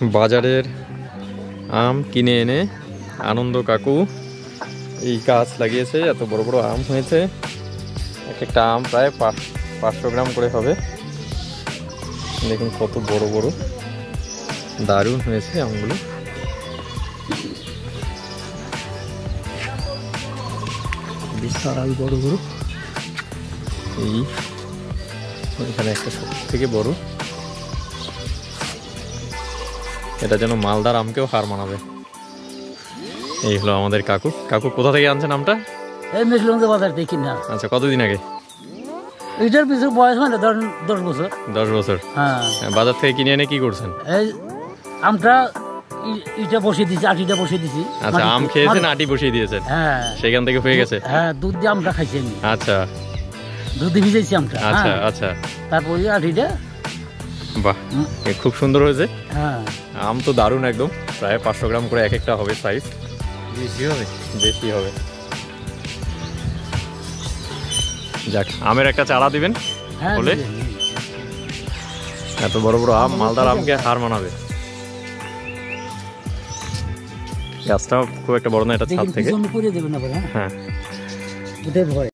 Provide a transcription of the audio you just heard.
বাজারের আম কিনে এনে আনন্দ কাকু এই গাছ লাগিয়েছে। এত বড় বড় আম হয়েছে, এক একটা আম প্রায় 500 গ্রাম করে হবে। দেখুন কত বড় বড়, দারুণ হয়েছে আমগুলো। বিশাল বড় বড়। এই এখানে একটা সব থেকে বড়, এটা যেন মালদার আমকেও হার মানাবে। এই হলো আমাদের কাকু। কাকু কোথা থেকে আনছেন আমটা? এই মেশলগঞ্জ বাজার থেকে না। আচ্ছা, কতদিন আগে? এটার পিছু বয়স হয় না 10 বছর। 10 বছর। হ্যাঁ, বাজার থেকে কিনে এনে কি করছেন? এই আমটা ইটা বসিয়ে দিছি, আটিটা বসিয়ে দিছি। আচ্ছা, আম খেয়েছেন, আটি বসিয়ে দিয়েছেন? হ্যাঁ, সেখান থেকে হয়ে গেছে। হ্যাঁ, দুধ দিয়ে আমটা খাইছি আমি। আচ্ছা, দুধ দিয়ে ভিজাইছি আমটা। আচ্ছা আচ্ছা। তারপরে আটিটা। বাহ, খুব সুন্দর হয়েছে। হ্যাঁ, আম তো দারুণ একদম। প্রায় 500 গ্রাম করে এক একটা হবে সাইজ। বেশি হবে। বেশি হবে। যাক, আমের একটা চারা দিবেন বলে। এত বড় বড় আম মালদার আমকে হার মানাবে। গাছটা খুব একটা বড় না, এটা ছাদ থেকে। করে দেবেন না, হ্যাঁ, হ্যাঁ। ওটাই ভয়।